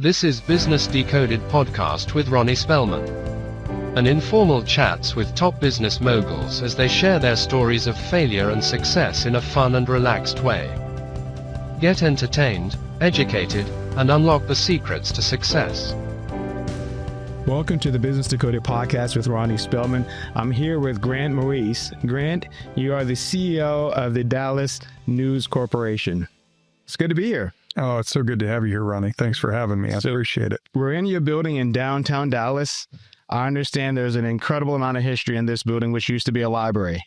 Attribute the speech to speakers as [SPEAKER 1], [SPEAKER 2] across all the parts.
[SPEAKER 1] This is Business Decoded Podcast with Ronnie Spellman. An informal chats with top business moguls as they share their stories of failure and success in a fun and relaxed way. Get entertained, educated, and unlock the secrets to success.
[SPEAKER 2] Welcome to the Business Decoded Podcast with Ronnie Spellman. I'm here with Grant Moise. Grant, you are the CEO of the Dallas News Corporation. It's good to be here.
[SPEAKER 3] Oh, it's so good to have you here, Ronnie. Thanks for having me. I appreciate it.
[SPEAKER 2] We're in your building in downtown Dallas. I understand there's an incredible amount of history in this building, which used to be a library.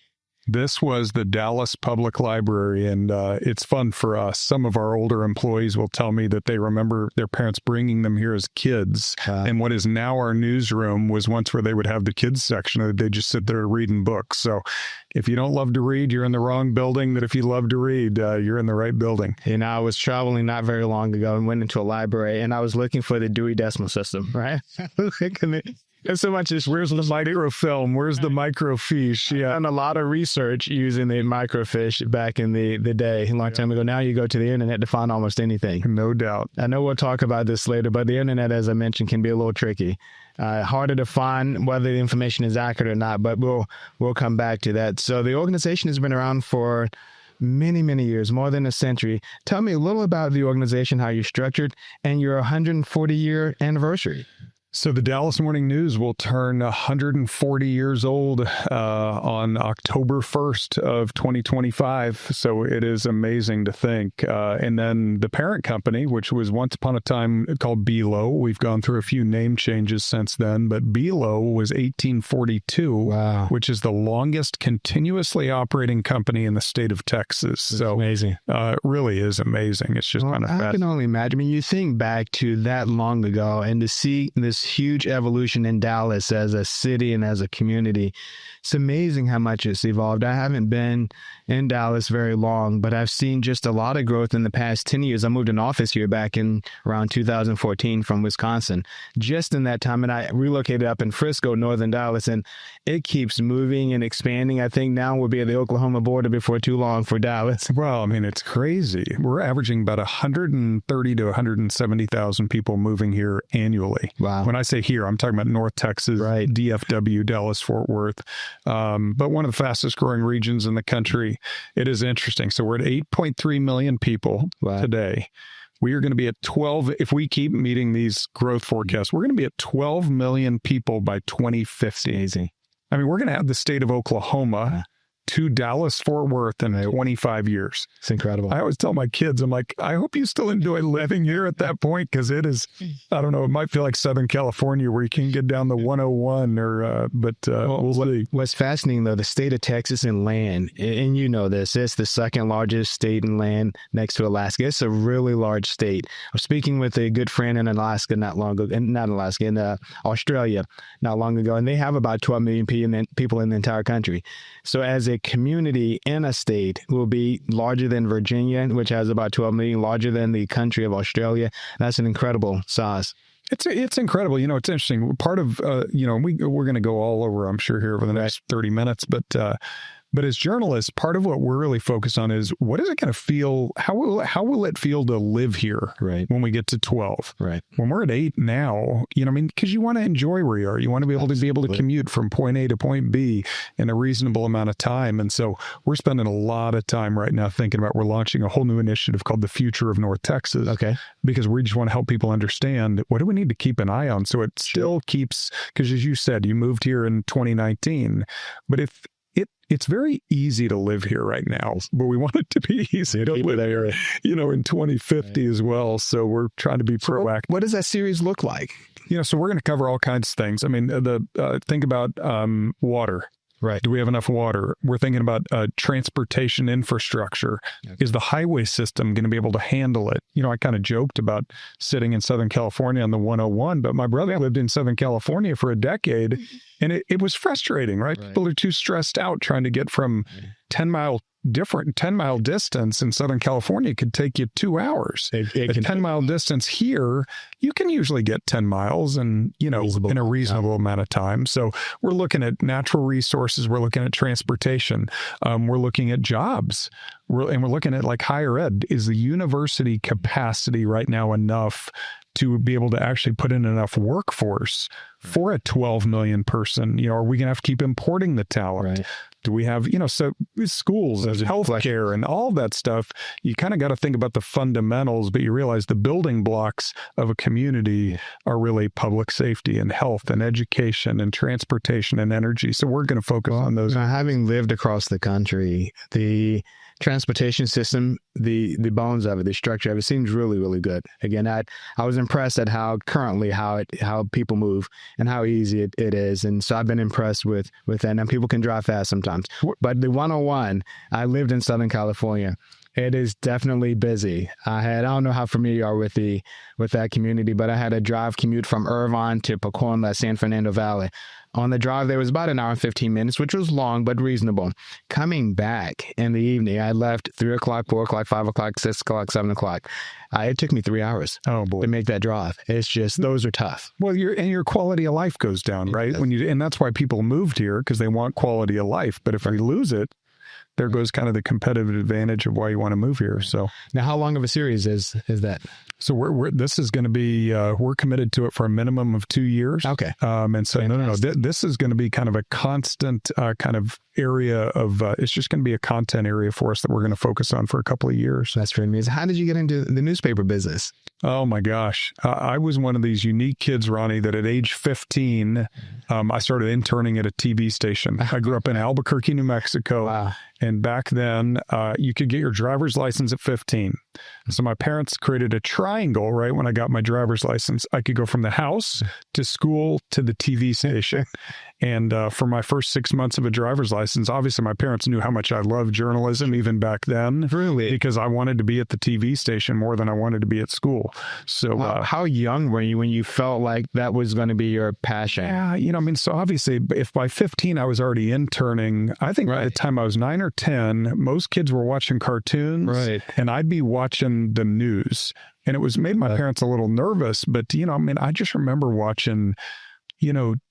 [SPEAKER 3] This was the Dallas Public Library, and it's fun for us. Some of our older employees will tell me that they remember their parents bringing them here as kids. And what is now our newsroom was once where they would have the kids section. They just sit there reading books. So if you don't love to read, you're in the wrong building. But if you love to read, you're in the right building.
[SPEAKER 2] And I was traveling not very long ago and went into a library, and I was looking for the Dewey Decimal System, right? And so much as where's the microfilm? Where's the microfiche? Yeah. And a lot of research using the microfiche back in the day, a long time ago. Now you go to the internet to find almost anything.
[SPEAKER 3] No doubt.
[SPEAKER 2] I know we'll talk about this later, but the internet, as I mentioned, can be a little tricky. Harder to find whether the information is accurate or not, but we'll come back to that. So the organization has been around for many, many years, more than a century. Tell me a little about the organization, how you're structured, and your 140-year anniversary.
[SPEAKER 3] So the Dallas Morning News will turn 140 years old on October 1st of 2025. So it is amazing to think. And then the parent company, which was once upon a time called BELO, we've gone through a few name changes since then, but BELO was 1842, wow, which is the longest continuously operating company in the state of Texas.
[SPEAKER 2] That's so amazing.
[SPEAKER 3] It really is amazing. It's just kind of
[SPEAKER 2] I can only imagine. I mean, you think back to that long ago and to see this huge evolution in Dallas as a city and as a community. It's amazing how much it's evolved. I haven't been in Dallas very long, but I've seen just a lot of growth in the past 10 years. I moved an office here back in around 2014 from Wisconsin. Just in that time, and I relocated up in Frisco, northern Dallas, and it keeps moving and expanding. I think now we'll be at the Oklahoma border before too long for Dallas.
[SPEAKER 3] Well, I mean, it's crazy. We're averaging about 130 to 170,000 people moving here annually.
[SPEAKER 2] Wow.
[SPEAKER 3] When I say here, I'm talking about North Texas, right, DFW, Dallas, Fort Worth. But one of the fastest growing regions in the country. It is interesting. So we're at 8.3 million people today. We are going to be at 12. If we keep meeting these growth forecasts, we're going to be at 12 million people by 2050.
[SPEAKER 2] Amazing.
[SPEAKER 3] I mean, we're going to have the state of Oklahoma to Dallas, Fort Worth in 25 years.
[SPEAKER 2] It's incredible.
[SPEAKER 3] I always tell my kids, I'm like, I hope you still enjoy living here at that point, because it is, I don't know, it might feel like Southern California where you can get down the 101 but we'll see.
[SPEAKER 2] What's fascinating, though, the state of Texas in land, and you know this, it's the second largest state in land next to Alaska. It's a really large state. I was speaking with a good friend in Alaska in Australia not long ago, and they have about 12 million people in the entire country. So as a community in a state will be larger than Virginia, which has about 12 million, larger than the country of Australia. That's an incredible size.
[SPEAKER 3] It's incredible. You know, it's interesting. Part of, we're going to go all over, I'm sure, here over the next 30 minutes, but as journalists, part of what we're really focused on is what is it going to feel? How will it feel to live here when we get to 12?
[SPEAKER 2] Right.
[SPEAKER 3] When we're at 8 now, because you want to enjoy where you are. You want to be able to commute from point A to point B in a reasonable amount of time. And so we're spending a lot of time right now thinking about, we're launching a whole new initiative called the Future of North Texas.
[SPEAKER 2] Okay.
[SPEAKER 3] Because we just want to help people understand, what do we need to keep an eye on so it still keeps, because as you said, you moved here in 2019, but it's very easy to live here right now, but we want it to be easy to live there, in 2050 as well. So we're trying to be proactive.
[SPEAKER 2] What does that series look like?
[SPEAKER 3] So we're going to cover all kinds of things. I mean, think about water.
[SPEAKER 2] Right.
[SPEAKER 3] Do we have enough water? We're thinking about transportation infrastructure. Okay. Is the highway system going to be able to handle it? I kind of joked about sitting in Southern California on the 101, but my brother lived in Southern California for a decade, and it was frustrating, right? People are too stressed out trying to get from 10-mile distance in Southern California could take you 2 hours. A 10-mile distance here, you can usually get 10 miles in a reasonable amount of time. So we're looking at natural resources. We're looking at transportation. We're looking at jobs. We're looking at like higher ed. Is the university capacity right now enough to be able to actually put in enough workforce for a 12 million person? Are we going to have to keep importing the talent?
[SPEAKER 2] Right.
[SPEAKER 3] Do we have, so schools and healthcare and all that stuff? You kind of got to think about the fundamentals, but you realize the building blocks of a community are really public safety and health and education and transportation and energy. So we're going to focus on those.
[SPEAKER 2] Having lived across the country, the transportation system, the bones of it, the structure of it seems really, really good. Again, I was impressed at how people move and how easy it is. And so I've been impressed with that. And people can drive fast sometimes. But the 101, I lived in Southern California. It is definitely busy. I don't know how familiar you are with that community, but I had a drive commute from Irvine to Pacoima, San Fernando Valley. On the drive, there was about an hour and 15 minutes, which was long, but reasonable. Coming back in the evening, I left 3 o'clock, 4 o'clock, 5 o'clock, 6 o'clock, 7 o'clock. It took me 3 hours to make that drive. It's just, those are tough.
[SPEAKER 3] Well, your quality of life goes down, right? And that's why people moved here, because they want quality of life. But if we lose it, there goes kind of the competitive advantage of why you want to move here. So
[SPEAKER 2] now, how long of a series is that?
[SPEAKER 3] So this is going to be, we're committed to it for a minimum of 2 years.
[SPEAKER 2] Okay.
[SPEAKER 3] And so no, this is going to be kind of a constant kind of area of, it's just going to be a content area for us that we're going to focus on for a couple of years.
[SPEAKER 2] That's pretty amazing. How did you get into the newspaper business?
[SPEAKER 3] Oh my gosh. I was one of these unique kids, Ronnie, that at age 15, I started interning at a TV station. I grew up in Albuquerque, New Mexico.
[SPEAKER 2] Wow.
[SPEAKER 3] And back then, you could get your driver's license at 15. So my parents created a triangle, right? When I got my driver's license, I could go from the house to school to the TV station. And for my first 6 months of a driver's license, obviously my parents knew how much I loved journalism even back then.
[SPEAKER 2] Really?
[SPEAKER 3] Because I wanted to be at the TV station more than I wanted to be at school. So
[SPEAKER 2] how young were you when you felt like that was going to be your passion?
[SPEAKER 3] Yeah, so obviously if by 15 I was already interning, I think by the time I was 9 or 10, most kids were watching cartoons.
[SPEAKER 2] Right.
[SPEAKER 3] And I'd be watching the news. And it made my parents a little nervous. But, I just remember watching,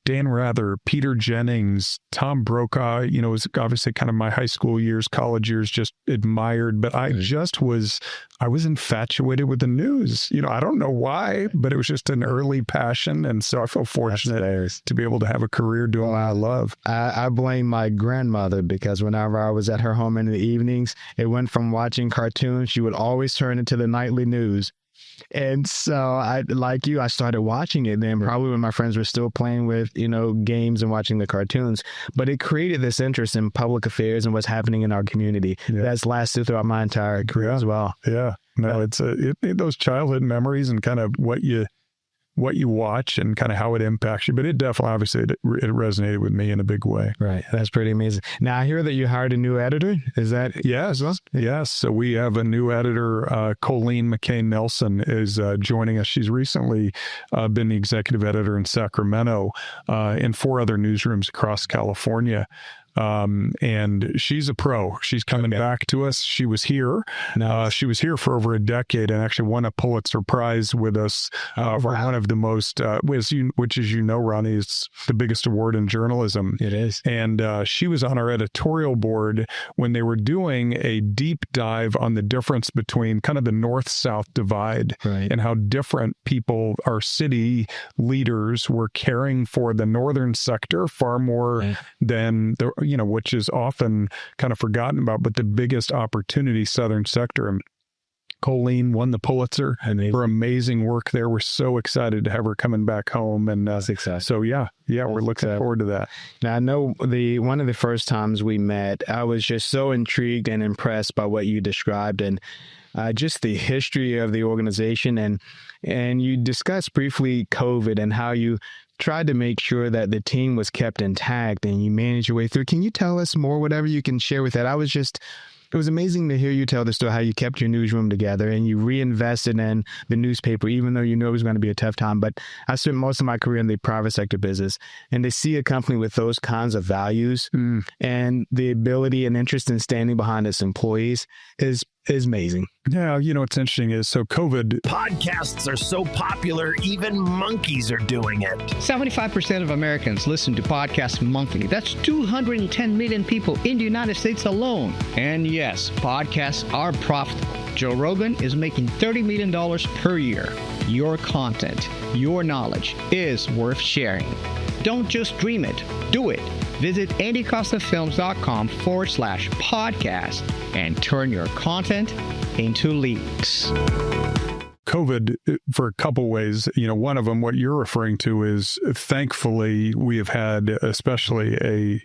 [SPEAKER 3] Dan Rather, Peter Jennings, Tom Brokaw, it was obviously kind of my high school years, college years, just admired. But I was infatuated with the news. I don't know why, but it was just an early passion. And so I feel fortunate to be able to have a career doing what I love.
[SPEAKER 2] I blame my grandmother, because whenever I was at her home in the evenings, it went from watching cartoons. She would always turn into the nightly news. And so I started watching it then, probably when my friends were still playing with, games and watching the cartoons. But it created this interest in public affairs and what's happening in our community. Yeah. That's lasted throughout my entire career as well.
[SPEAKER 3] Yeah. No, it's those childhood memories and kind of what you watch and kind of how it impacts you. But it definitely, obviously, it resonated with me in a big way.
[SPEAKER 2] Right. That's pretty amazing. Now, I hear that you hired a new editor. Is that?
[SPEAKER 3] Yes. So we have a new editor, Colleen McCain-Nelson, is joining us. She's recently been the executive editor in Sacramento and 4 other newsrooms across California. And she's a pro. She's coming back to us. She was here. She was here for over a decade and actually won a Pulitzer Prize with us for one of the most, which as you know, Ronnie, is the biggest award in journalism.
[SPEAKER 2] It is.
[SPEAKER 3] And she was on our editorial board when they were doing a deep dive on the difference between kind of the north-south divide and how different people, our city leaders, were caring for the northern sector far more than the which is often kind of forgotten about, but the biggest opportunity, southern sector. And Colleen won the Pulitzer for amazing work there. We're so excited to have her coming back home. And
[SPEAKER 2] success.
[SPEAKER 3] So we're looking forward to that.
[SPEAKER 2] Now, I know one of the first times we met, I was just so intrigued and impressed by what you described and just the history of the organization. And you discussed briefly COVID and how you tried to make sure that the team was kept intact and you managed your way through. Can you tell us more, whatever you can share with that? It was amazing to hear you tell the story, how you kept your newsroom together and you reinvested in the newspaper, even though you knew it was going to be a tough time. But I spent most of my career in the private sector business, and to see a company with those kinds of values and the ability and interest in standing behind its employees is amazing.
[SPEAKER 3] Yeah, what's interesting is, so COVID...
[SPEAKER 4] Podcasts are so popular, even monkeys are doing it.
[SPEAKER 5] 75% of Americans listen to podcasts monthly. That's 210 million people in the United States alone. And yes, podcasts are profitable. Joe Rogan is making $30 million per year. Your content, your knowledge is worth sharing. Don't just dream it, do it. Visit andycostafilms.com/podcast and turn your content into leads.
[SPEAKER 3] COVID, for a couple ways, one of them, what you're referring to is, thankfully, we have had, especially a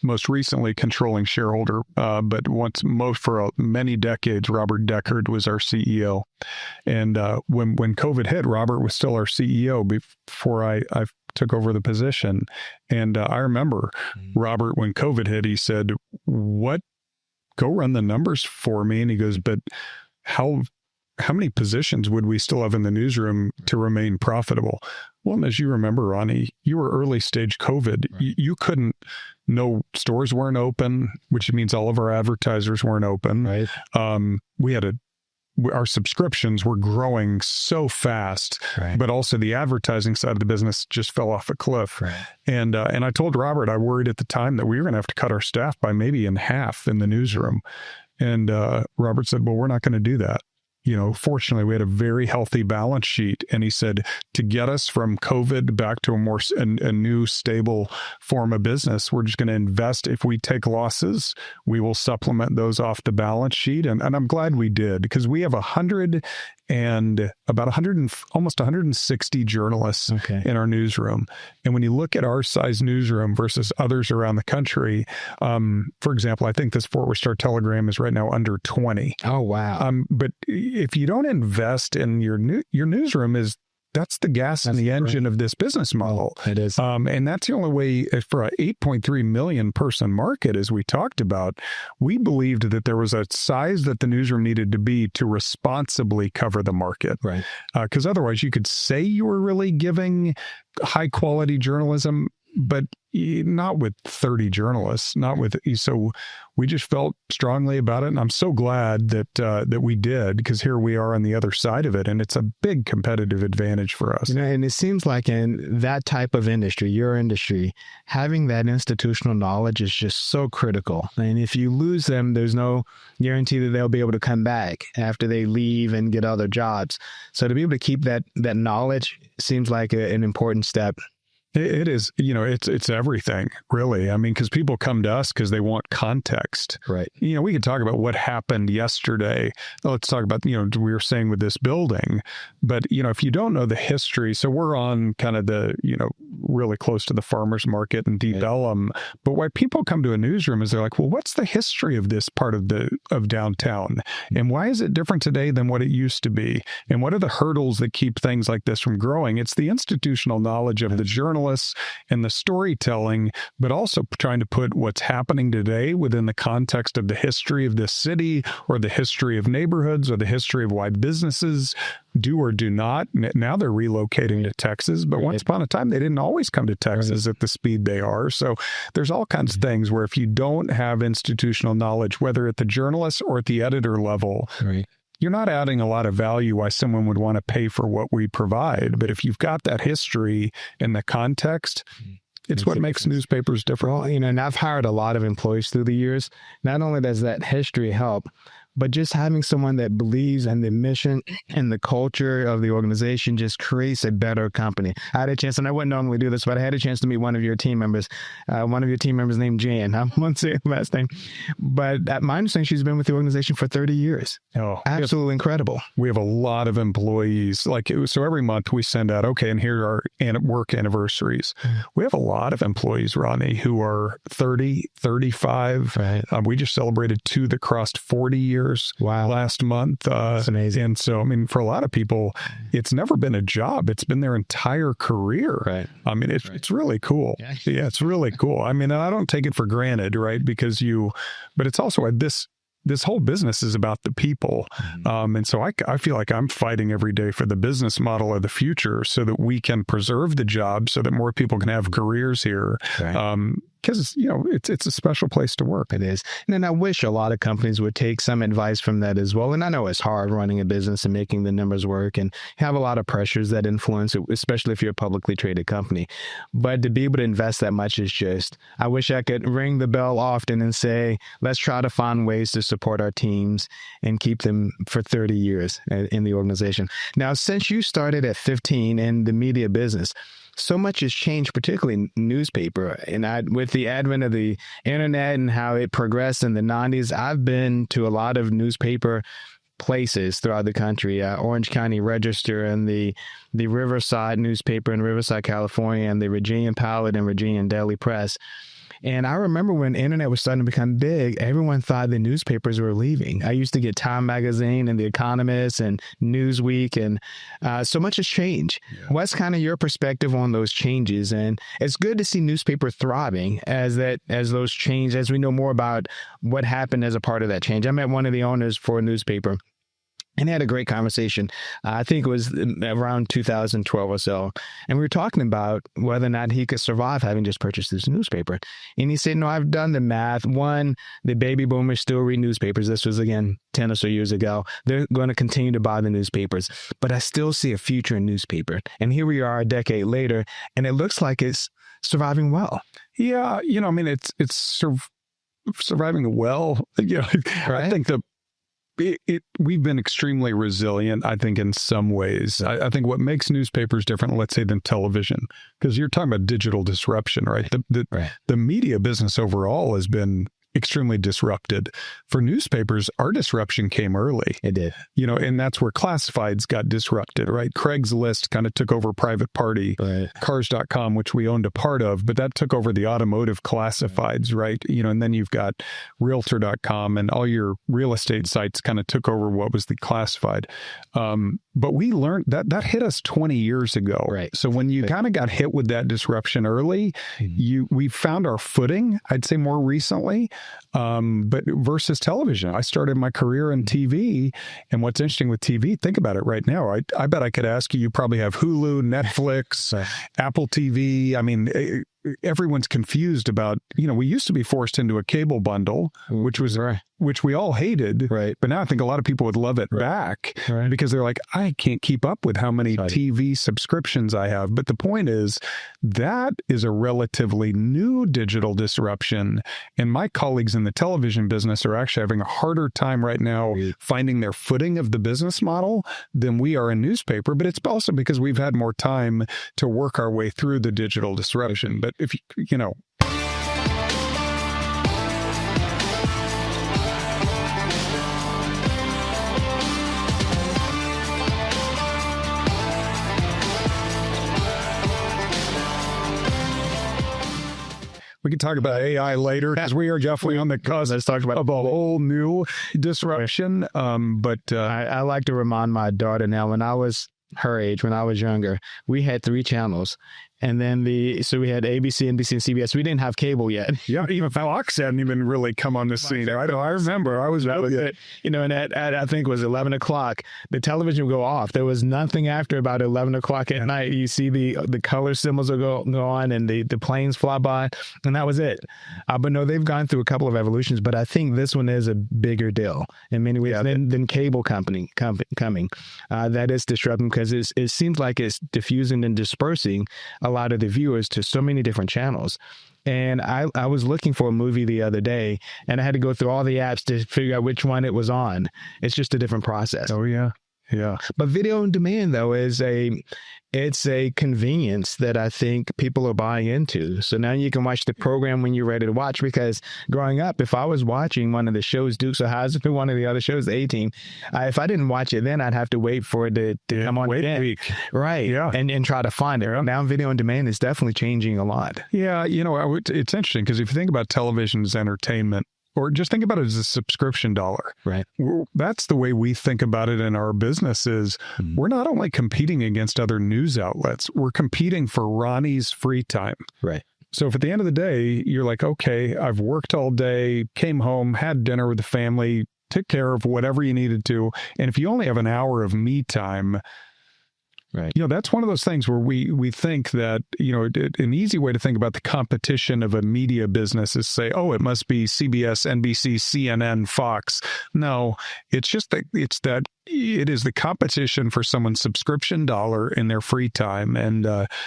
[SPEAKER 3] most recently controlling shareholder, but for many decades, Robert Deckard was our CEO. And when COVID hit, Robert was still our CEO before I took over the position. And I remember Robert, when COVID hit, he said, "What? Go run the numbers for me." And he goes, "But how many positions would we still have in the newsroom to remain profitable?" Well, and as you remember, Ronnie, you were early stage COVID. Right. You couldn't, no stores weren't open, which means all of our advertisers weren't open. Right. Our subscriptions were growing so fast, right, but also the advertising side of the business just fell off a cliff. Right. And I told Robert, I worried at the time that we were going to have to cut our staff by maybe in half in the newsroom. And Robert said, "Well, we're not going to do that. Fortunately, we had a very healthy balance sheet." And he said, to get us from COVID back to a new stable form of business, we're just going to invest. If we take losses, we will supplement those off the balance sheet. And I'm glad we did, because we have almost 160 journalists in our newsroom. And when you look at our size newsroom versus others around the country, for example, I think this Fort Worth Star-Telegram is right now under 20.
[SPEAKER 2] Oh, wow.
[SPEAKER 3] But if you don't invest in your newsroom, that's the gas in the engine of this business model.
[SPEAKER 2] It is.
[SPEAKER 3] And that's the only way for an 8.3 million person market, as we talked about. We believed that there was a size that the newsroom needed to be to responsibly cover the market. Right. Because otherwise you could say you were really giving high quality journalism, but not with 30 journalists, so we just felt strongly about it. And I'm so glad that we did, because here we are on the other side of it. And it's a big competitive advantage for us.
[SPEAKER 2] And it seems like in that type of industry, your industry, having that institutional knowledge is just so critical. And if you lose them, there's no guarantee that they'll be able to come back after they leave and get other jobs. So to be able to keep that knowledge seems like an important step.
[SPEAKER 3] It is, it's everything, really. I mean, because people come to us because they want context. Right. We could talk about what happened yesterday. Let's talk about, we were saying with this building. But, if you don't know the history, so we're on kind of the, really close to the farmers market in Deep Ellum. But why people come to a newsroom is they're like, well, what's the history of this part of downtown? And why is it different today than what it used to be? And what are the hurdles that keep things like this from growing? It's the institutional knowledge of the journalists and the storytelling, but also trying to put what's happening today within the context of the history of this city, or the history of neighborhoods, or the history of why businesses do or do not. Now they're relocating to Texas, but once upon a time, they didn't always come to Texas at the speed they are. So there's all kinds of things where if you don't have institutional knowledge, whether at the journalist or at the editor level, you're not adding a lot of value why someone would want to pay for what we provide. But if you've got that history and the context, it's what makes newspapers different.
[SPEAKER 2] Well, and I've hired a lot of employees through the years. Not only does that history help, but just having someone that believes in the mission and the culture of the organization just creates a better company. I had a chance, and I wouldn't normally do this, but I had a chance to meet one of your team members named Jan. I won't say her last name, but at my understanding, she's been with the organization for 30 years. Oh, absolutely incredible.
[SPEAKER 3] We have a lot of employees. So every month we send out, and here are work anniversaries. We have a lot of employees, Ronnie, who are 30, 35. Right. We just celebrated 2 that crossed 40 years. Last month.
[SPEAKER 2] That's amazing.
[SPEAKER 3] And so, for a lot of people, it's never been a job. It's been their entire career. Right. It's really cool. Yeah, it's really cool. I don't take it for granted, right? But it's also this whole business is about the people. And so I feel like I'm fighting every day for the business model of the future so that we can preserve the job so that more people can have careers here. Right. because, it's a special place to work.
[SPEAKER 2] It is. And then I wish a lot of companies would take some advice from that as well. And I know it's hard running a business and making the numbers work and have a lot of pressures that influence it, especially if you're a publicly traded company. But to be able to invest that much is just, I wish I could ring the bell often and say, let's try to find ways to support our teams and keep them for 30 years in the organization. Now, since you started at 15 in the media business, so much has changed, particularly newspaper. And with the advent of the internet and how it progressed in the 90s, I've been to a lot of newspaper places throughout the country, Orange County Register and the Riverside newspaper in Riverside, California, and the Virginian Pilot and Virginian Daily Press. And I remember when the internet was starting to become big, everyone thought the newspapers were leaving. I used to get Time Magazine and The Economist and Newsweek, and so much has changed. Yeah. What's kind of your perspective on those changes? And it's good to see newspaper thriving as those change, as we know more about what happened as a part of that change. I met one of the owners for a newspaper and had a great conversation. I think it was around 2012 or so. And we were talking about whether or not he could survive having just purchased this newspaper. And he said, no, I've done the math. One, the baby boomers still read newspapers. This was, again, 10 or so years ago. They're going to continue to buy the newspapers. But I still see a future in newspaper. And here we are a decade later, and it looks like it's surviving well.
[SPEAKER 3] Yeah, it's surviving well. Right? I think we've been extremely resilient, I think, in some ways. I think what makes newspapers different, let's say, than television, because you're talking about digital disruption, right? The media business overall has been extremely disrupted. For newspapers, our disruption came early.
[SPEAKER 2] It did.
[SPEAKER 3] And that's where classifieds got disrupted, right? Craigslist kind of took over Private Party, right. Cars.com, which we owned a part of, but that took over the automotive classifieds, right? And then you've got Realtor.com and all your real estate sites kind of took over what was the classified. But we learned that hit us 20 years ago.
[SPEAKER 2] Right.
[SPEAKER 3] So when you kind of got hit with that disruption early, we found our footing, I'd say more recently. But versus television, I started my career in TV. And what's interesting with TV, think about it right now. I bet I could ask you probably have Hulu, Netflix, Apple TV. I mean, everyone's confused about, we used to be forced into a cable bundle, which we all hated.
[SPEAKER 2] Right.
[SPEAKER 3] But now I think a lot of people would love it back because they're like, I can't keep up with how many TV subscriptions I have. But the point is, that is a relatively new digital disruption. And my colleagues in the television business are actually having a harder time right now finding their footing of the business model than we are in newspaper. But it's also because we've had more time to work our way through the digital disruption. But if we can talk about AI later because we are definitely on the cusp of a whole new disruption.
[SPEAKER 2] I like to remind my daughter now, when I was her age, when I was younger, we had 3 channels. And then so we had ABC, NBC, and CBS. We didn't have cable yet.
[SPEAKER 3] Yeah, even Fox hadn't even really come on the scene. I remember. I was really,
[SPEAKER 2] and at I think it was 11 o'clock, the television would go off. There was nothing after about 11 o'clock at night. You see the color symbols will go on and the planes fly by, and that was it. But no, they've gone through a couple of evolutions, but I think this one is a bigger deal in many ways than cable coming. That is disrupting because it seems like it's diffusing and dispersing a lot of the viewers to so many different channels. And I was looking for a movie the other day, and I had to go through all the apps to figure out which one it was on. It's just a different process.
[SPEAKER 3] Oh, yeah. Yeah.
[SPEAKER 2] But video on demand, though, it's a convenience that I think people are buying into. So now you can watch the program when you're ready to watch, because growing up, if I was watching one of the shows, Dukes of Hazzard, or one of the other shows, the A-Team, if I didn't watch it then, I'd have to wait for it to come on again.
[SPEAKER 3] Week.
[SPEAKER 2] Right. Yeah. And try to find it. Now video on demand is definitely changing a lot.
[SPEAKER 3] Yeah. It's interesting because if you think about television as entertainment, or just think about it as a subscription dollar.
[SPEAKER 2] Right.
[SPEAKER 3] That's the way we think about it in our business is we're not only competing against other news outlets, we're competing for Ronnie's free time.
[SPEAKER 2] Right.
[SPEAKER 3] So if at the end of the day, you're like, okay, I've worked all day, came home, had dinner with the family, took care of whatever you needed to. And if you only have an hour of me time,
[SPEAKER 2] Right.
[SPEAKER 3] That's one of those things where we think that, an easy way to think about the competition of a media business is say, oh, it must be CBS, NBC, CNN, Fox. No, it's just that it is the competition for someone's subscription dollar in their free time. And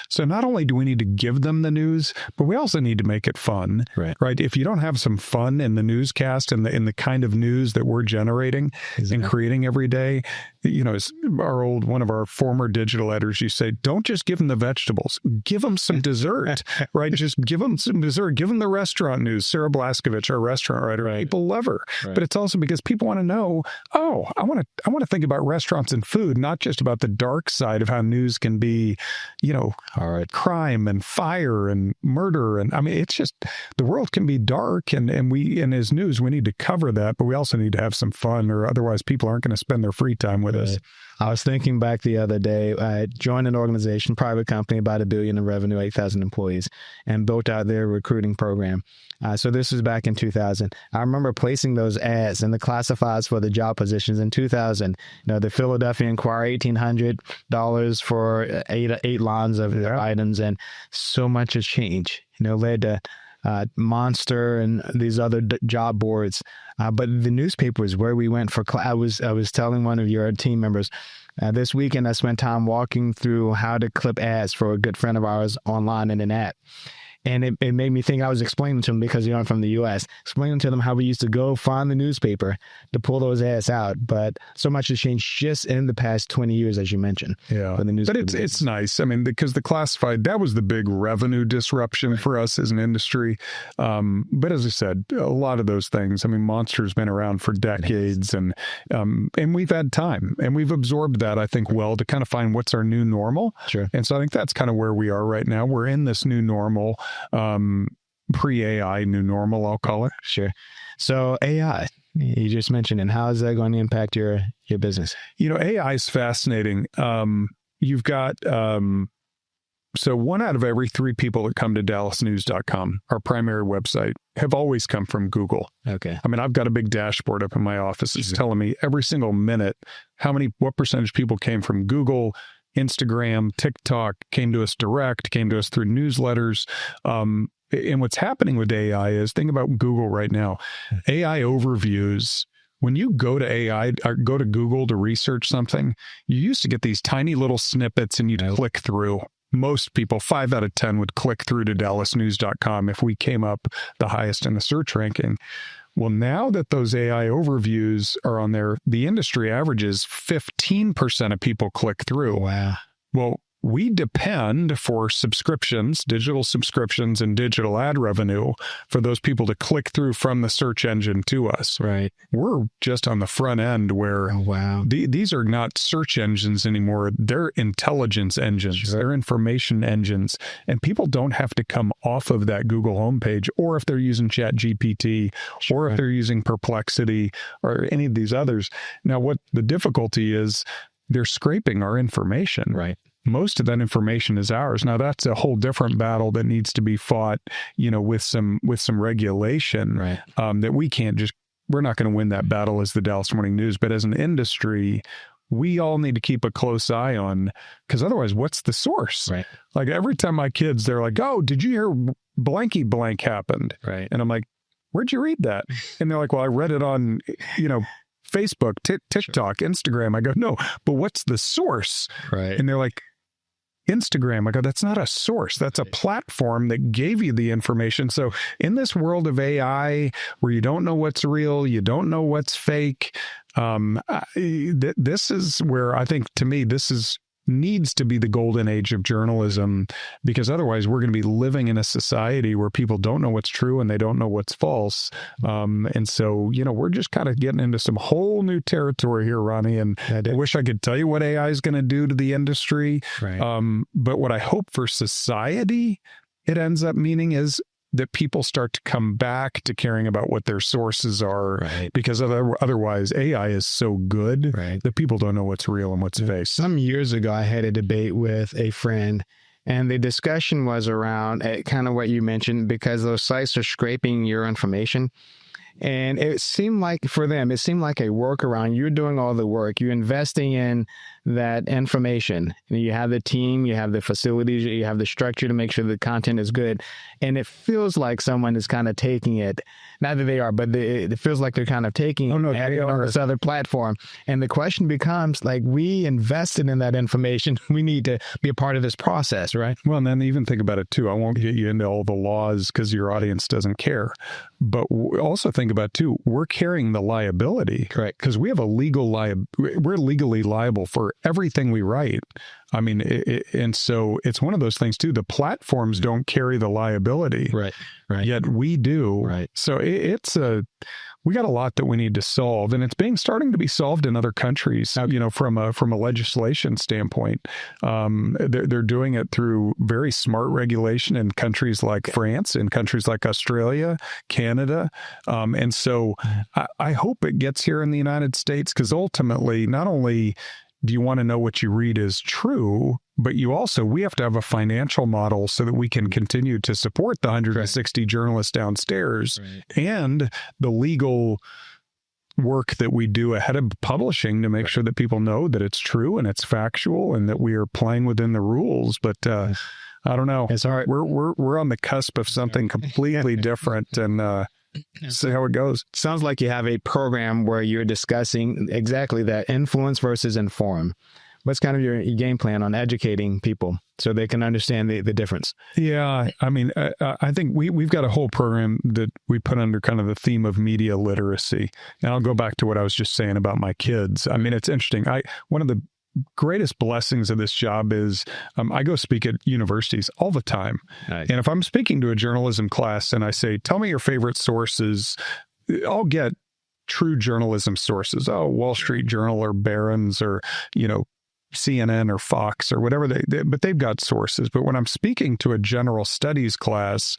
[SPEAKER 3] so not only do we need to give them the news, but we also need to make it fun, right? If you don't have some fun in the newscast and in the kind of news that we're generating and creating every day, as one of our former digital editors used to say, don't just give them the vegetables, give them some dessert, right? Just give them some dessert, give them the restaurant news. Sarah Blaskovich, our restaurant writer, people love her, but it's also because people want to know, I want to think about restaurants and food, not just about the dark side of how news can be, crime and fire and murder. And I mean, it's just, the world can be dark and as news, we need to cover that, but we also need to have some fun, or otherwise people aren't going to spend their free time with us.
[SPEAKER 2] I was thinking back the other day, I joined an organization, private company, about $1 billion in revenue, 8,000 employees, and built out their recruiting program. So this was back in 2000. I remember placing those ads in the classifieds for the job positions in 2000. The Philadelphia Inquirer, $1,800 for eight lines of items, and so much has changed. Led to Monster and these other job boards. But the newspaper is where we went for class. I was telling one of your team members this weekend, I spent time walking through how to clip ads for a good friend of ours online in an ad. And it made me think, I was explaining to them, because I'm from the U.S., explaining to them how we used to go find the newspaper to pull those ads out. But so much has changed just in the past 20 years, as you mentioned.
[SPEAKER 3] Yeah. But it's nice. I mean, because the classified, that was the big revenue disruption for us as an industry. But as I said, a lot of those things, I mean, Monster's been around for decades, and we've had time, and we've absorbed that, I think, well, to kind of find what's our new normal.
[SPEAKER 2] Sure.
[SPEAKER 3] And so I think that's kind of where we are right now. We're in this new normal. Pre-AI new normal, I'll call it.
[SPEAKER 2] Sure. So AI, you just mentioned, and how is that going to impact your business?
[SPEAKER 3] AI is fascinating. You've got, so 1 out of every 3 people that come to DallasNews.com, our primary website, have always come from Google.
[SPEAKER 2] Okay.
[SPEAKER 3] I mean, I've got a big dashboard up in my office. It's telling me every single minute what percentage of people came from Google, Instagram, TikTok, came to us direct, came to us through newsletters. And what's happening with AI is, think about Google right now. AI overviews, when you go to AI or go to Google to research something, you used to get these tiny little snippets and you'd click through. Most people, 5 out of 10, would click through to DallasNews.com if we came up the highest in the search ranking. Well, now that those AI overviews are on there, the industry averages 15% of people click through.
[SPEAKER 2] Wow.
[SPEAKER 3] Well, we depend for subscriptions, digital subscriptions and digital ad revenue for those people to click through from the search engine to us.
[SPEAKER 2] Right.
[SPEAKER 3] We're just on the front end where these are not search engines anymore. They're intelligence engines. Sure. They're information engines. And people don't have to come off of that Google homepage, or if they're using ChatGPT, or if they're using Perplexity or any of these others. Now, what the difficulty is, they're scraping our information.
[SPEAKER 2] Right.
[SPEAKER 3] Most of that information is ours. Now, that's a whole different battle that needs to be fought, with some regulation,
[SPEAKER 2] right.
[SPEAKER 3] That we're not going to win that battle as the Dallas Morning News. But as an industry, we all need to keep a close eye on, because otherwise, what's the source?
[SPEAKER 2] Right.
[SPEAKER 3] Like every time my kids, they're like, oh, did you hear blanky blank happened?
[SPEAKER 2] Right.
[SPEAKER 3] And I'm like, where'd you read that? And they're like, well, I read it on, Facebook, TikTok, Instagram. I go, no, but what's the source?
[SPEAKER 2] Right.
[SPEAKER 3] And they're like, Instagram. I go, that's not a source. That's a platform that gave you the information. So in this world of AI, where you don't know what's real, you don't know what's fake, this is where I think, to me, needs to be the golden age of journalism, because otherwise we're going to be living in a society where people don't know what's true and they don't know what's false. And so, we're just kind of getting into some whole new territory here, Ronnie, and I wish I could tell you what AI is going to do to the industry.
[SPEAKER 2] Right.
[SPEAKER 3] But what I hope for society it ends up meaning is that people start to come back to caring about what their sources are,
[SPEAKER 2] right.
[SPEAKER 3] Because otherwise AI is so good,
[SPEAKER 2] right.
[SPEAKER 3] that people don't know what's real and what's fake.
[SPEAKER 2] Some years ago, I had a debate with a friend, and the discussion was around kind of what you mentioned, because those sites are scraping your information. And it seemed like, for them, a workaround. You're doing all the work. You're investing in that information. You have the team, you have the facilities, you have the structure to make sure the content is good. And it feels like someone is kind of taking it, not that they are, but it feels like they're kind of taking it on this other platform. And the question becomes, like, we invested in that information. We need to be a part of this process, right?
[SPEAKER 3] Well, and then even think about it too. I won't get you into all the laws because your audience doesn't care. But also think about too, we're carrying the liability.
[SPEAKER 2] Correct.
[SPEAKER 3] Because we have a we're legally liable for everything we write. I mean, and so it's one of those things too. The platforms don't carry the liability.
[SPEAKER 2] Right.
[SPEAKER 3] Yet we do.
[SPEAKER 2] Right.
[SPEAKER 3] So we got a lot that we need to solve, and it's starting to be solved in other countries. From a legislation standpoint, they're doing it through very smart regulation in countries like France, in countries like Australia, Canada, and so I hope it gets here in the United States, because ultimately, not only do you want to know what you read is true, but we have to have a financial model so that we can continue to support the 160 journalists downstairs and the legal work that we do ahead of publishing to make sure that people know that it's true and it's factual and that we are playing within the rules. But I don't know.
[SPEAKER 2] It's all right.
[SPEAKER 3] We're on the cusp of something completely different, and see how it goes.
[SPEAKER 2] Sounds like you have a program where you're discussing exactly that, influence versus inform. What's kind of your game plan on educating people so they can understand the difference?
[SPEAKER 3] Yeah, I mean, I think we've got a whole program that we put under kind of the theme of media literacy. And I'll go back to what I was just saying about my kids. I mean, it's interesting. One of the greatest blessings of this job is I go speak at universities all the time. Nice. And if I'm speaking to a journalism class and I say, tell me your favorite sources, I'll get true journalism sources. Oh, Wall Street Journal or Barron's or, CNN or Fox or whatever but they've got sources. But when I'm speaking to a general studies class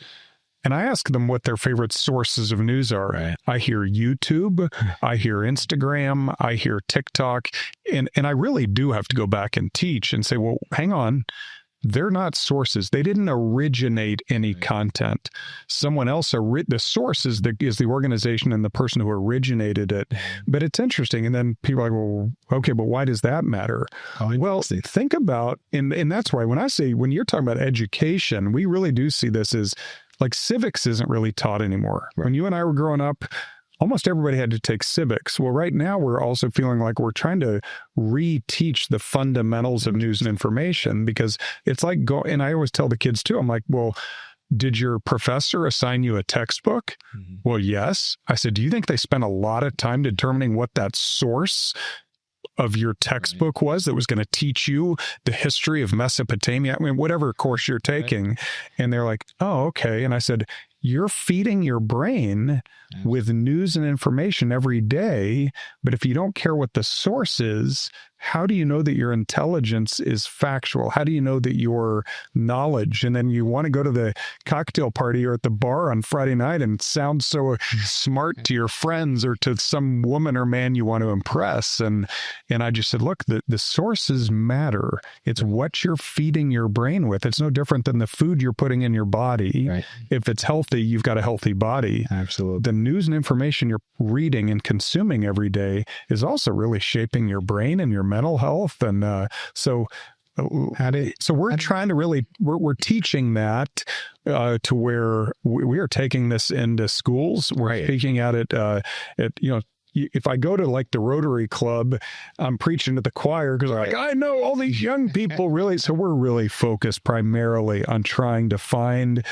[SPEAKER 3] and I ask them what their favorite sources of news are, I hear YouTube, I hear Instagram, I hear TikTok, and I really do have to go back and teach and say, well, hang on. They're not sources. They didn't originate any content. Someone else, the source is the organization and the person who originated it. But it's interesting. And then people are like, well, okay, but why does that matter? Well, think about, and that's why when you're talking about education, we really do see this as like civics isn't really taught anymore. Right. When you and I were growing up, almost everybody had to take civics. Well, right now we're also feeling like we're trying to reteach the fundamentals of news and information, because it's like and I always tell the kids too, I'm like, well, did your professor assign you a textbook? Mm-hmm. Well, yes. I said, do you think they spent a lot of time determining what that source of your textbook was that was going to teach you the history of Mesopotamia? I mean, whatever course you're taking. Right. And they're like, oh, okay. And I said, you're feeding your brain with news and information every day, but if you don't care what the source is, how do you know that your intelligence is factual? How do you know that your knowledge, and then you want to go to the cocktail party or at the bar on Friday night and sound so smart to your friends or to some woman or man you want to impress? And I just said, look, the sources matter. It's what you're feeding your brain with. It's no different than the food you're putting in your body. Right. If it's healthy, you've got a healthy body. Absolutely. The news and information you're reading and consuming every day is also really shaping your brain and your mental health. And so we're trying to we're teaching that to where we are taking this into schools. We're speaking at it if I go to like the Rotary Club, I'm preaching to the choir because I'm like, I know all these young people really. So we're really focused primarily on trying to find,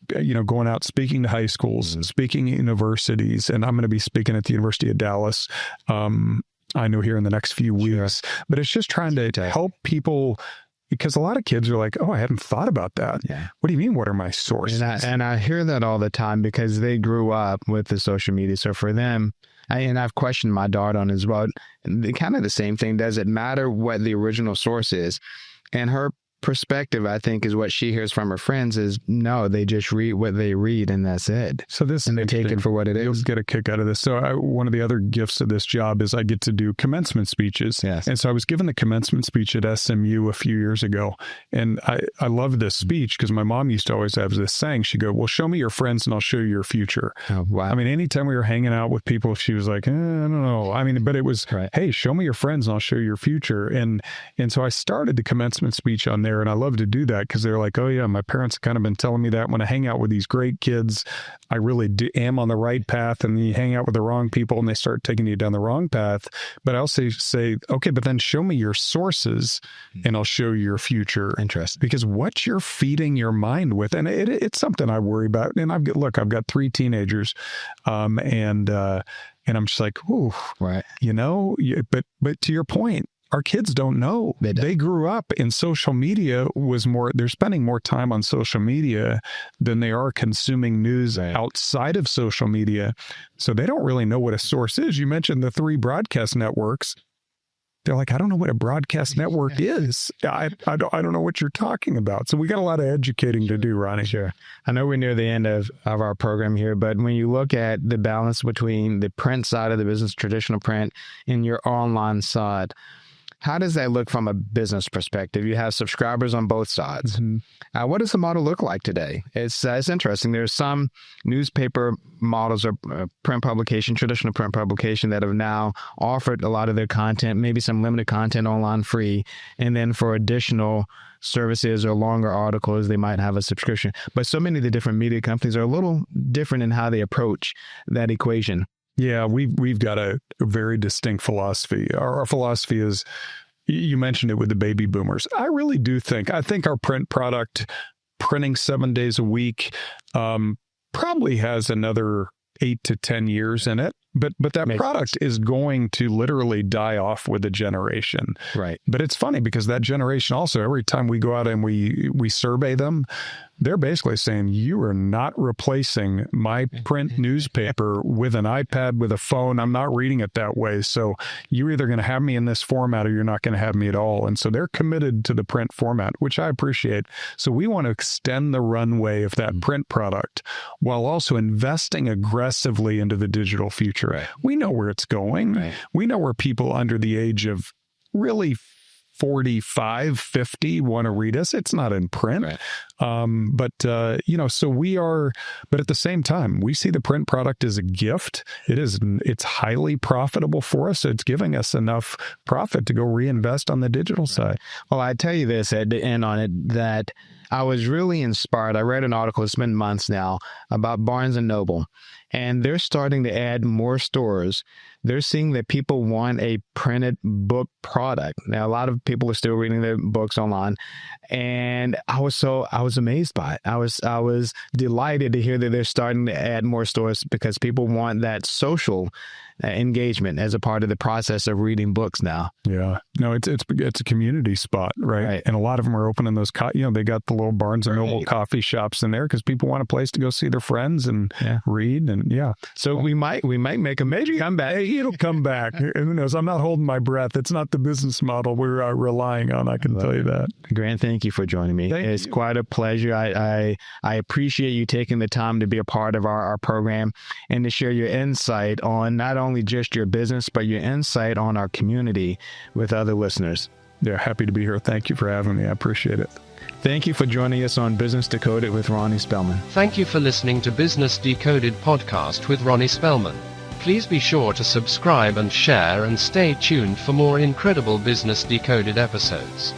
[SPEAKER 3] going out speaking to high schools, speaking at universities, and I'm going to be speaking at the University of Dallas. I know here in the next few weeks, but it's just trying to help people, because a lot of kids are like, oh, I hadn't thought about that. Yeah. What do you mean? What are my sources?
[SPEAKER 2] And I hear that all the time because they grew up with the social media. So for them, and I've questioned my daughter on as well, kind of the same thing. Does it matter what the original source is? And her perspective, I think, is what she hears from her friends is no, they just read what they read and that's it.
[SPEAKER 3] So this
[SPEAKER 2] and they take it for what it is.
[SPEAKER 3] You'll get a kick out of this. So one of the other gifts of this job is I get to do commencement speeches.
[SPEAKER 2] Yes.
[SPEAKER 3] And so I was given the commencement speech at SMU a few years ago. And I love this speech because my mom used to always have this saying. She'd go, well, show me your friends and I'll show you your future.
[SPEAKER 2] Oh, wow.
[SPEAKER 3] I mean, anytime we were hanging out with people, she was like, I don't know. I mean, but it was,
[SPEAKER 2] right.
[SPEAKER 3] Hey, show me your friends and I'll show you your future. And so I started the commencement speech on there, and I love to do that because they're like, oh yeah, my parents have kind of been telling me that when I hang out with these great kids, I really am on the right path, and you hang out with the wrong people and they start taking you down the wrong path. But I also say, okay, but then show me your sources and I'll show you your future.
[SPEAKER 2] Interesting.
[SPEAKER 3] Because what you're feeding your mind with, and it's something I worry about. And I've got 3 teenagers, and I'm just like, ooh,
[SPEAKER 2] right.
[SPEAKER 3] But to your point, our kids don't know. They grew up in social media they're spending more time on social media than they are consuming news outside of social media. So they don't really know what a source is. You mentioned the 3 broadcast networks. They're like, I don't know what a broadcast network is. I don't know what you're talking about. So we got a lot of educating to do, Ronnie.
[SPEAKER 2] Sure. I know we're near the end of our program here, but when you look at the balance between the print side of the business, traditional print, and your online side, how does that look from a business perspective? You have subscribers on both sides.
[SPEAKER 3] Mm-hmm.
[SPEAKER 2] What does the model look like today? It's interesting. There's some newspaper models or print publication, traditional print publication, that have now offered a lot of their content, maybe some limited content online free, and then for additional services or longer articles, they might have a subscription. But so many of the different media companies are a little different in how they approach that equation.
[SPEAKER 3] Yeah, we've got a very distinct philosophy. Our philosophy is, you mentioned it with the baby boomers. I really do think our print product, printing 7 days a week, probably has another 8 to 10 years in it. But that product is going to literally die off with a generation.
[SPEAKER 2] Right.
[SPEAKER 3] But it's funny because that generation also, every time we go out and we survey them, they're basically saying, you are not replacing my print newspaper with an iPad, with a phone. I'm not reading it that way. So you're either going to have me in this format or you're not going to have me at all. And so they're committed to the print format, which I appreciate. So we want to extend the runway of that print product while also investing aggressively into the digital future.
[SPEAKER 2] Right.
[SPEAKER 3] We know where it's going.
[SPEAKER 2] Right.
[SPEAKER 3] We know where people under the age of really 45, 50 want to read us. It's not in print.
[SPEAKER 2] Right.
[SPEAKER 3] So we are, but at the same time, we see the print product as a gift. It's highly profitable for us. So it's giving us enough profit to go reinvest on the digital side.
[SPEAKER 2] Well, I tell you this at the end on it, that I was really inspired. I read an article, it's been months now, about Barnes & Noble, and they're starting to add more stores. They're seeing that people want a printed book product. Now, a lot of people are still reading their books online, and I was amazed by it. I was delighted to hear that they're starting to add more stores because people want that social engagement as a part of the process of reading books now.
[SPEAKER 3] Yeah, no, it's a community spot, right? And a lot of them are opening those. They got the little Barnes and Noble coffee shops in there because people want a place to go see their friends and read. And
[SPEAKER 2] so we might make a major comeback.
[SPEAKER 3] Hey, it'll come back. Who knows? I'm not holding my breath. It's not the business model we're relying on. I can tell you that.
[SPEAKER 2] Grant, thank you for joining me. It's quite a pleasure. I appreciate you taking the time to be a part of our program and to share your insight on not only just your business, but your insight on our community with other listeners.
[SPEAKER 3] Yeah, happy to be here. Thank you for having me. I appreciate it.
[SPEAKER 2] Thank you for joining us on Business Decoded with Ronnie Spellman.
[SPEAKER 1] Thank you for listening to Business Decoded Podcast with Ronnie Spellman. Please be sure to subscribe and share, and stay tuned for more incredible Business Decoded episodes.